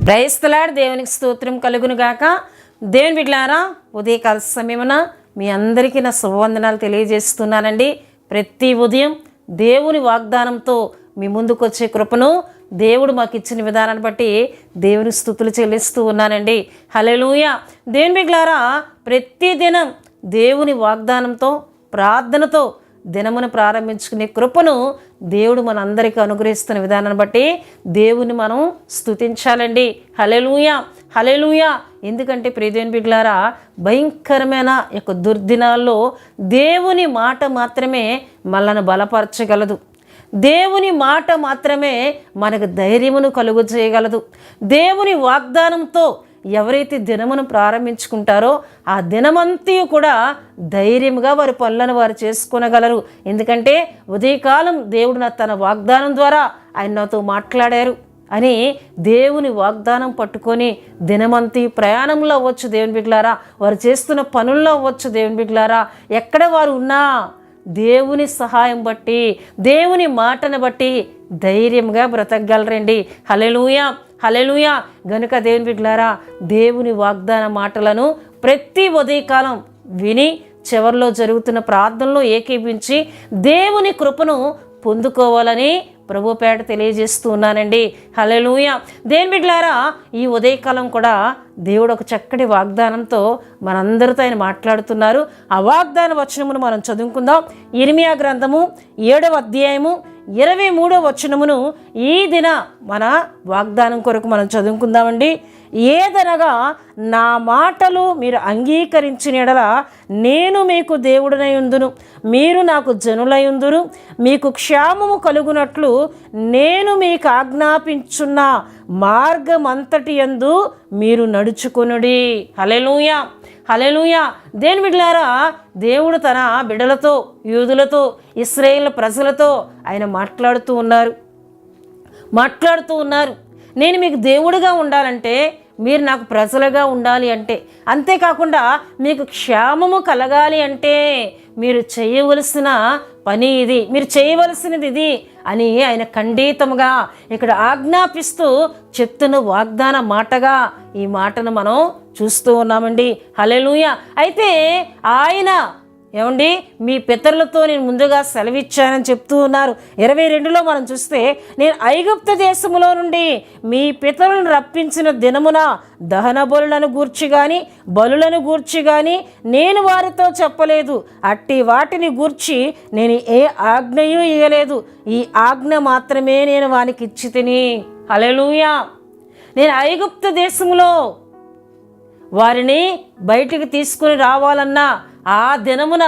Praise the lord. దేవునికి స్తోత్రం కలుగును గాక. దేవుని బిడ్డలారా, ఉదయకాల సమయమున మీ అందరికీ నా శుభవందనాలు తెలియజేస్తున్నానండి. ప్రతి ఉదయం దేవుని వాగ్దానంతో మీ ముందుకు వచ్చే కృపను దేవుడు మాకు ఇచ్చిన విధానాన్ని బట్టి దేవుని స్తుతులు చెల్లిస్తూ ఉన్నానండి. హల్లెలూయా. దేవుని బిడ్డలారా, ప్రతి దినం దేవుని వాగ్దానంతో ప్రార్థనతో దినమును ప్రారంభించుకునే కృపను దేవుడు మనందరికీ అనుగ్రహిస్తున్న విధానాన్ని బట్టి దేవుని మనం స్తుతించాలండి. హల్లెలూయా, హల్లెలూయా. ఎందుకంటే ప్రియదేవుని బిడ్డలారా, భయంకరమైన యొక్క దుర్దినాల్లో దేవుని మాట మాత్రమే మనల్ని బలపరచగలదు. దేవుని మాట మాత్రమే మనకు ధైర్యమును కలుగు చేయగలదు. దేవుని వాగ్దానంతో ఎవరైతే దినమును ప్రారంభించుకుంటారో ఆ దినమంతా కూడా ధైర్యంగా వారి పనులను వారు చేసుకొనగలరు. ఎందుకంటే ఉదయకాలం దేవుడు తన వాగ్దానం ద్వారా ఆయన నాతో మాట్లాడారు అని దేవుని వాగ్దానం పట్టుకొని దినమంతి ప్రయాణంలో అవ్వచ్చు దేవుని బిడ్డలారా, వారు చేస్తున్న పనుల్లో అవ్వచ్చు దేవుని బిడ్డలారా, ఎక్కడ వారు ఉన్నా దేవుని సహాయం బట్టి దేవుని మాటను బట్టి ధైర్యంగా బ్రతకగలరండి. హల్లెలూయా, హల్లెలూయా. గనుక దేవుని బిడ్డలారా, దేవుని వాగ్దాన మాటలను ప్రతి ఉదయకాలం విని చివరిలో జరుగుతున్న ప్రార్థనలో ఏకీపించి దేవుని కృపను పొందుకోవాలని ప్రభుపేట తెలియజేస్తూ ఉన్నానండి. హల్లెలూయా. దేవుని బిడ్డలారా, ఈ ఉదయకాలం కూడా దేవుడు ఒక చక్కటి వాగ్దానంతో మనందరితో ఆయన మాట్లాడుతున్నారు. ఆ వాగ్దాన వచనమును మనం చదువుకుందాం. ఇర్మియా గ్రంథము 7వ అధ్యాయము 23వ వచనమును ఈ దిన మన వాగ్దానం కొరకు మనం చదువుకుందామండి. ఏదనగా, నా మాటలు మీరు అంగీకరించిన యెడల నేను మీకు దేవుడనై ఉందును, మీరు నాకు జనులై ఉందురు, మీకు క్షేమము కలుగునట్లు నేను మీకు ఆజ్ఞాపించున్న మార్గమంతటి యందు మీరు నడుచుకొనుడి. హల్లెలూయా, హల్లెలూయా. దేవుని బిడ్డలారా, దేవుడు తన బిడ్డలతో, యూదులతో, ఇశ్రాయేలు ప్రజలతో ఆయన మాట్లాడుతూ ఉన్నారు. నేను మీకు దేవుడిగా ఉండాలంటే, మీరు నాకు ప్రజలుగా ఉండాలి అంటే, అంతేకాకుండా మీకు క్షేమము కలగాలి అంటే మీరు చేయవలసిన పని ఇది, మీరు చేయవలసినది ఇది అని ఆయన ఖండితముగా ఇక్కడ ఆజ్ఞాపిస్తూ చెప్తున్న వాగ్దాన మాటగా ఈ మాటను మనం చూస్తూ ఉన్నామండి. హల్లెలూయా. అయితే ఆయన ఏమండి, మీ పితరులతో నేను ముందుగా సెలవిచ్చానని చెప్తూ ఉన్నారు. 22లో మనం చూస్తే, నేను ఐగుప్తు దేశములో నుండి మీ పితరులను రప్పించిన దినమున దహన బలులను గూర్చి కానీ బలులను గూర్చి కానీ నేను వారితో చెప్పలేదు. అట్టి వాటిని గూర్చి నేను ఏ ఆజ్ఞయూ ఇయ్యలేదు. ఈ ఆజ్ఞ మాత్రమే నేను వానికి ఇచ్చి తిని. హల్లెలూయా. నేను ఐగుప్తు దేశములో వారిని బయటికి తీసుకుని రావాలన్నా ఆ దినమున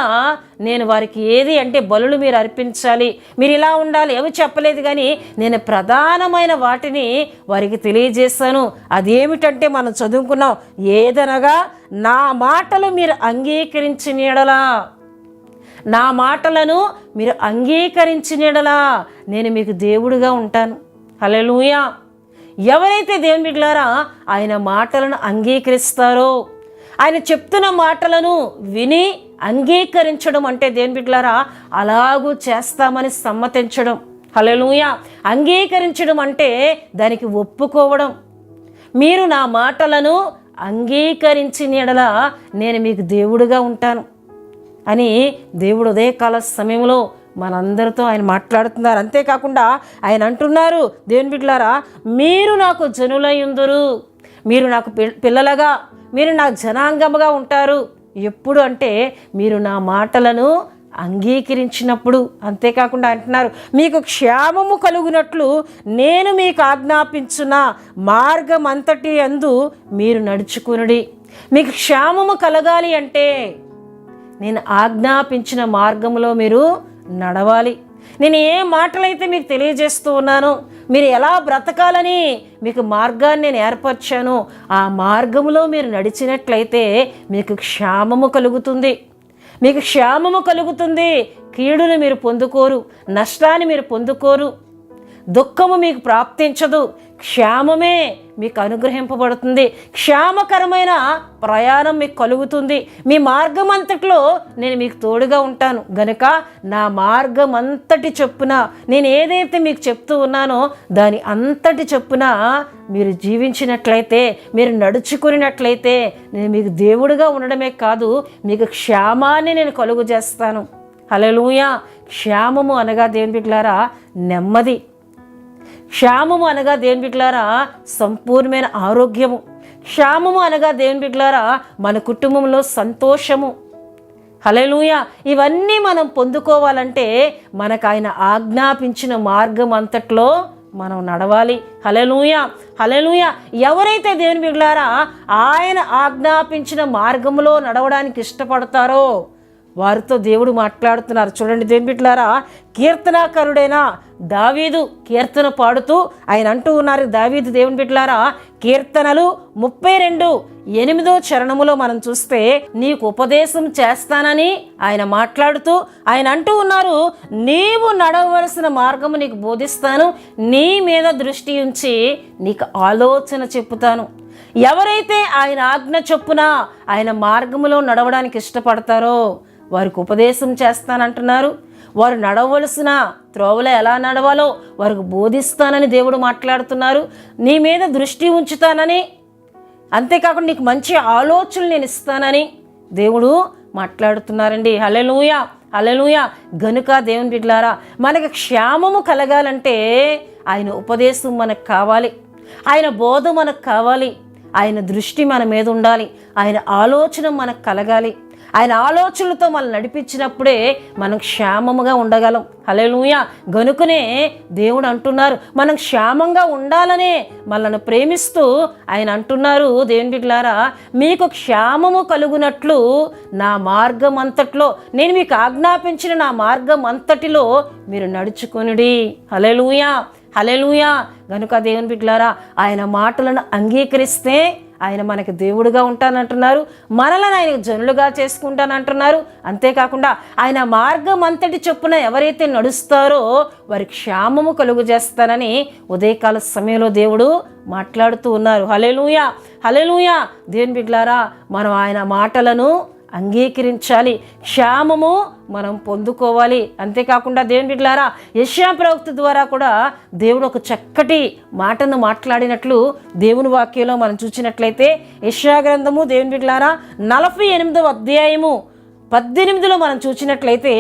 నేను వారికి ఏది అంటే బలులు మీరు అర్పించాలి, మీరు ఇలా ఉండాలి అవి చెప్పలేదు, కానీ నేను ప్రధానమైన వాటిని వారికి తెలియజేశాను. అదేమిటంటే మనం చదువుకున్నాం, ఏదనగా నా మాటలు మీరు అంగీకరించిన యెడల, నా మాటలను మీరు అంగీకరించిన యెడల నేను మీకు దేవుడిగా ఉంటాను. హల్లెలూయా. ఎవరైతే దేవుని బిడ్డలారా ఆయన మాటలను అంగీకరిస్తారో, ఆయన చెప్తున్న మాటలను విని అంగీకరించడం అంటే దేవుని బిడ్డలారా అలాగూ చేస్తామని సమ్మతించడం. హల్లెలూయా. అంగీకరించడం అంటే దానికి ఒప్పుకోవడం. మీరు నా మాటలను అంగీకరించిన యెడల నేను మీకు దేవుడిగా ఉంటాను అని దేవుడు ఉదయకాల సమయంలో మనందరితో ఆయన మాట్లాడుతున్నారు. అంతేకాకుండా ఆయన అంటున్నారు, దేవుని బిడ్డలారా, మీరు నాకు జనులై ఉందురు, మీరు నాకు పిల్లలుగా, మీరు నా జనాంగముగా ఉంటారు. ఎప్పుడు అంటే మీరు నా మాటలను అంగీకరించినప్పుడు. అంతేకాకుండా అంటున్నారు, మీకు క్షేమము కలుగునట్లు నేను మీకు ఆజ్ఞాపించున్న మార్గం అంతటి యందు మీరు నడుచుకునుడి. మీకు క్షేమము కలగాలి అంటే నేను ఆజ్ఞాపించిన మార్గంలో మీరు నడవాలి. నేను ఏ మాటలైతే మీకు తెలియజేస్తూ ఉన్నానో, మీరు ఎలా బ్రతకాలని మీకు మార్గాన్ని నేను ఏర్పరిచాను, ఆ మార్గంలో మీరు నడిచినట్లయితే మీకు క్షేమము కలుగుతుంది. మీకు క్షేమము కలుగుతుంది. కీడును మీరు పొందుకోరు, నష్టాన్ని మీరు పొందుకోరు. దుఃఖము మీకు ప్రాప్తించదు, క్షేమమే మీకు అనుగ్రహింపబడుతుంది, క్షేమకరమైన ప్రయాణం మీకు కలుగుతుంది. మీ మార్గం అంతట్లో నేను మీకు తోడుగా ఉంటాను గనుక నా మార్గం అంతటి చొప్పున నేను ఏదైతే మీకు చెప్తూ ఉన్నానో దాని అంతటి చొప్పున మీరు జీవించినట్లయితే, మీరు నడుచుకున్నట్లయితే నేను మీకు దేవుడిగా ఉండడమే కాదు, మీకు క్షేమాన్ని నేను కలుగు చేస్తాను. హల్లెలూయా. క్షేమము అనగా దేవుని బిడ్డలారా నెమ్మది, క్షేమము అనగా దేవుని బిడ్డలారా సంపూర్ణమైన ఆరోగ్యము, క్షేమము అనగా దేవుని బిడ్డలారా మన కుటుంబంలో సంతోషము. హల్లెలూయా. ఇవన్నీ మనం పొందుకోవాలంటే మనకు ఆయన ఆజ్ఞాపించిన మార్గం అంతట్లో మనం నడవాలి. హల్లెలూయా, హల్లెలూయా. ఎవరైతే దేవుని బిడ్డలారా ఆయన ఆజ్ఞాపించిన మార్గంలో నడవడానికి ఇష్టపడతారో వారితో దేవుడు మాట్లాడుతున్నారు. చూడండి దేవుని బిడ్డలారా, కీర్తనాకారుడైన దావీదు కీర్తన పాడుతూ ఆయన అంటూ ఉన్నారు. దావీదు దేవుని బిడ్డలారా కీర్తనలు 32:8 చరణములో మనం చూస్తే నీకు ఉపదేశం చేస్తానని ఆయన మాట్లాడుతూ ఆయన అంటూ ఉన్నారు, నీవు నడవలసిన మార్గము నీకు బోధిస్తాను, నీ మీద దృష్టి ఉంచి నీకు ఆలోచన చెప్పుతాను. ఎవరైతే ఆయన ఆజ్ఞ చొప్పున ఆయన మార్గములో నడవడానికి ఇష్టపడతారో వారికి ఉపదేశం చేస్తానంటున్నారు. వారు నడవలసిన త్రోవలో ఎలా నడవాలో వారికి బోధిస్తానని దేవుడు మాట్లాడుతున్నారు. నీ మీద దృష్టి ఉంచుతానని, అంతేకాకుండా నీకు మంచి ఆలోచనలు నేను ఇస్తానని దేవుడు మాట్లాడుతున్నారండి. హల్లెలూయా, హల్లెలూయా. గనుక దేవుని బిడ్డలారా మనకు క్షేమము కలగాలంటే ఆయన ఉపదేశం మనకు కావాలి, ఆయన బోధ మనకు కావాలి, ఆయన దృష్టి మన మీద ఉండాలి, ఆయన ఆలోచన మనకు కలగాలి. ఆయన ఆలోచనలతో మనం నడిపించినప్పుడే మనం క్షేమముగా ఉండగలం. హల్లెలూయా. గనుకనే దేవుడు అంటున్నారు మనం క్షేమంగా ఉండాలనే మనల్ని ప్రేమిస్తూ ఆయన అంటున్నారు, దేవుని బిడ్డలారా మీకు క్షేమము కలుగునట్లు నా మార్గం అంతట్లో నేను మీకు ఆజ్ఞాపించిన నా మార్గం అంతటిలో మీరు నడుచుకొనుడి. హల్లెలూయా, హల్లెలూయా. గనుక దేవుని బిడ్డలారా ఆయన మాటలను అంగీకరిస్తే ఆయన మనకి దేవుడుగా ఉంటానంటున్నారు, మనలను ఆయన జనులుగా చేసుకుంటానంటున్నారు. అంతేకాకుండా ఆయన మార్గం అంతటి చొప్పున ఎవరైతే నడుస్తారో వారి క్షేమము కలుగు చేస్తానని ఉదయకాల సమయంలో దేవుడు మాట్లాడుతూ ఉన్నారు. హల్లెలూయా, హల్లెలూయా. దేవుని బిడ్డలారా మనం ఆయన మాటలను అంగీకరించాలి, క్షేమము మనం పొందుకోవాలి. అంతేకాకుండా దేవుని బిడ్డలారా యెషయా ప్రవక్త ద్వారా కూడా దేవుడు ఒక చక్కటి మాటను మాట్లాడినట్లు దేవుని వాక్యంలో మనం చూసినట్లయితే యెషయా గ్రంథము దేవుని బిడ్డలారా 48వ అధ్యాయము 18లో మనం చూసినట్లయితే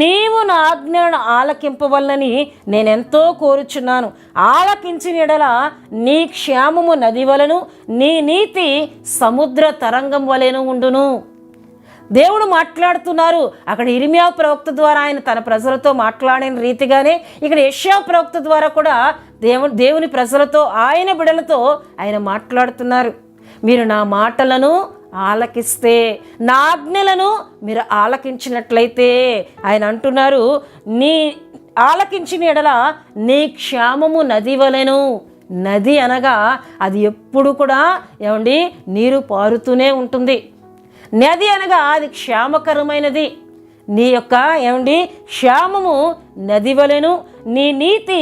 నీవు నా ఆజ్ఞలను ఆలకింపవలనని నేనెంతో కోరుచున్నాను, ఆలకించిన యెడల నీ క్షేమము నది వలెను, నీ నీతి సముద్ర తరంగం వలెను ఉండును. దేవుడు మాట్లాడుతున్నారు. అక్కడ ఇర్మియా ప్రవక్త ద్వారా ఆయన తన ప్రజలతో మాట్లాడిన రీతిగానే ఇక్కడ యెషయా ప్రవక్త ద్వారా కూడా దేవుని ప్రజలతో ఆయన బిడ్డలతో ఆయన మాట్లాడుతున్నారు. మీరు నా మాటలను ఆలకిస్తే, నా ఆజ్ఞలను మీరు ఆలకించినట్లయితే ఆయన అంటున్నారు నీ ఆలకించిన యెడల నీ క్షేమము నది వలెను. నది అనగా అది ఎప్పుడు కూడా ఏమండి నీరు పారుతూనే ఉంటుంది. నది అనగా అది క్షేమకరమైనది. నీ యొక్క ఏమండి క్షేమము నది వలెను, నీ నీతి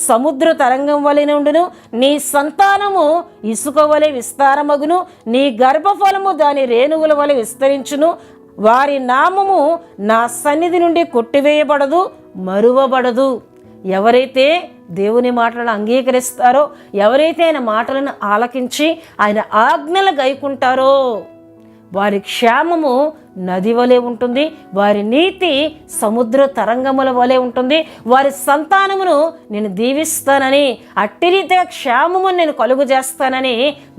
సముద్ర తరంగం వలెను ఉండును, నీ సంతానము ఇసుక వలె విస్తారమగును, నీ గర్భఫలము దాని రేణువుల వలె విస్తరించును, వారి నామము నా సన్నిధి నుండి కొట్టివేయబడదు, మరువబడదు. ఎవరైతే దేవుని మాటలను అంగీకరిస్తారో, ఎవరైతే ఆయన మాటలను ఆలకించి ఆయన ఆజ్ఞలు గైకుంటారో వారి క్షేమము నది వలె ఉంటుంది, వారి నీతి సముద్ర తరంగముల వలె ఉంటుంది, వారి సంతానమును నేను దీవిస్తానని, అట్టి రీతిగా క్షేమమును నేను కలుగు చేస్తానని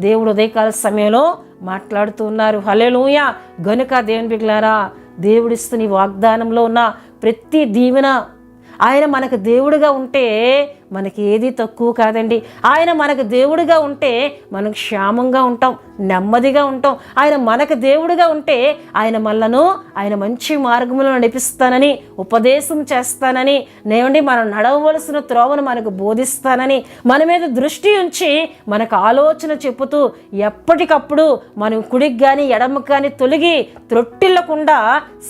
దేవుడు ఉదయకాల సమయంలో మాట్లాడుతూ ఉన్నారు. హల్లెలూయా. గనుక దేవుని బిడ్డలారా దేవుడిస్తున్న ఈ వాగ్దానంలో ఉన్న ప్రతి దీవెన ఆయన మనకు దేవుడిగా ఉంటే మనకి ఏది తక్కువ కాదండి. ఆయన మనకు దేవుడిగా ఉంటే మనం క్షేమంగా ఉంటాం, నెమ్మదిగా ఉంటాం. ఆయన మనకు దేవుడిగా ఉంటే ఆయన మనలను ఆయన మంచి మార్గంలో నడిపిస్తానని, ఉపదేశం చేస్తానని, నేనండి మనం నడవవలసిన త్రోవను మనకు బోధిస్తానని, మన మీద దృష్టి ఉంచి మనకు ఆలోచన చెప్పుతూ ఎప్పటికప్పుడు మనం కుడికి కానీ ఎడమకు కానీ తొలగి త్రొట్టిల్లకుండా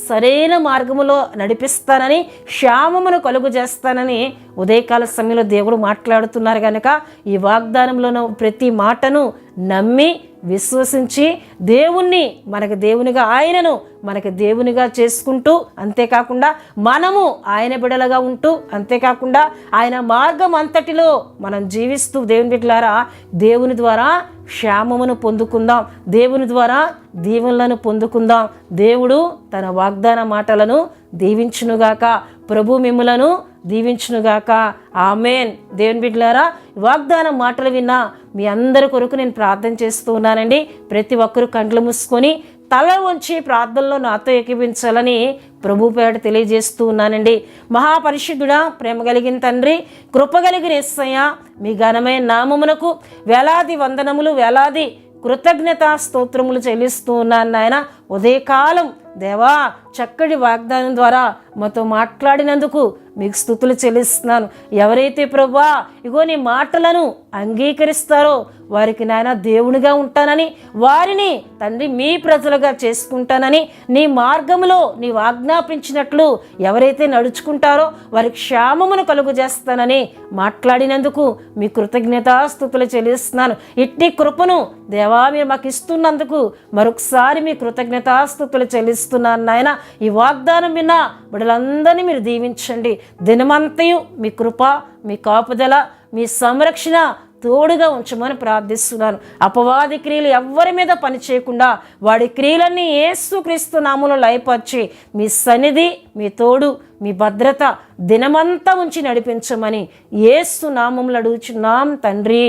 సరైన మార్గములో నడిపిస్తానని, క్షేమమును కలుగు చేస్తానని ఉదయకాల సమయంలో దేవుడు మాట్లాడుతున్నారు కనుక ఈ వాగ్దానంలో ప్రతి మాటను నమ్మి విశ్వసించి దేవుణ్ణి మనకు దేవునిగా, ఆయనను మనకు దేవునిగా చేసుకుంటూ, అంతేకాకుండా మనము ఆయన బిడ్డలుగా ఉంటూ, అంతేకాకుండా ఆయన మార్గం అంతటిలో మనం జీవిస్తూ దేవుని బిడ్డలారా దేవుని ద్వారా క్షేమమును పొందుకుందాం, దేవుని ద్వారా దీవెనలను పొందుకుందాం. దేవుడు తన వాగ్దాన మాటలను దీవించునుగాక. ప్రభు మిమ్ములను దీవించునుగాక. ఆమేన్. దేవుని బిడ్డలారా వాగ్దాన మాటలు విన్నా మీ అందరి కొరకు నేను ప్రార్థన చేస్తూ ఉన్నానండి. ప్రతి ఒక్కరూ కండ్లు మూసుకొని తల వంచి ప్రార్థనలో నాతో ఏకీభించాలని ప్రభు పేట తెలియజేస్తూ ఉన్నానండి. మహాపరిశుద్ధుడా, ప్రేమ కలిగిన తండ్రి, కృప కలిగిన యేసయ్య, మీ ఘనమైన నామమునకు వేలాది వందనములు, వేలాది కృతజ్ఞతా స్తోత్రములు చెల్లిస్తూ ఉన్నాను నాయన. ఉదయకాలం దేవా చక్కటి వాగ్దానం ద్వారా మాతో మాట్లాడినందుకు మీకు స్తుతులు చెల్లిస్తున్నాను. ఎవరైతే ప్రభువా ఇగో నీ మాటలను అంగీకరిస్తారో వారికి నాయన దేవునిగా ఉంటానని, వారిని తండ్రి మీ ప్రజలుగా చేసుకుంటానని, నీ మార్గములో నీవు ఆజ్ఞాపించినట్లు ఎవరైతే నడుచుకుంటారో వారికి క్షేమమును కలుగు చేస్తానని మాట్లాడినందుకు మీ కృతజ్ఞతాస్తుతులు చెల్లిస్తున్నాను. ఇట్టి కృపను దేవా మీరు మాకు ఇస్తున్నందుకు మరొకసారి మీ కృతజ్ఞతాస్తుతులు చెల్లిస్తున్నాను నాయన. ఈ వాగ్దానం విన్న బిడ్డలందరినీ మీరు దీవించండి. దినమంతయు మీ కృప, మీ కాపుదల, మీ సంరక్షణ తోడుగా ఉంచమని ప్రార్థిస్తున్నాను. అపవాది క్రియలు ఎవ్వరి మీద పని చేయకుండా వాడి క్రియలన్నీ యేసుక్రీస్తు నామములో లయపరిచి మీ సన్నిధి, మీ తోడు, మీ భద్రత దినమంతా ఉంచి నడిపించమని యేసు నామములో అడుగుచున్నాం తండ్రి.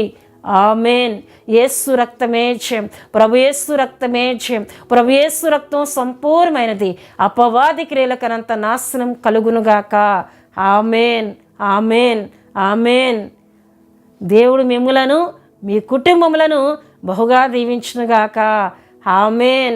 ఆమేన్. యేసు రక్తమే జయం, ప్రభు యేసు రక్తమే జయం, ప్రభు యేసు రక్తం సంపూర్ణమైనది. అపవాది క్రియలకనంత నాశనం కలుగునుగాక. ఆమేన్, ఆమేన్, ఆమేన్. దేవుడు మిమ్ములను, మీ కుటుంబములను బహుగా దీవించునుగాక. ఆమేన్.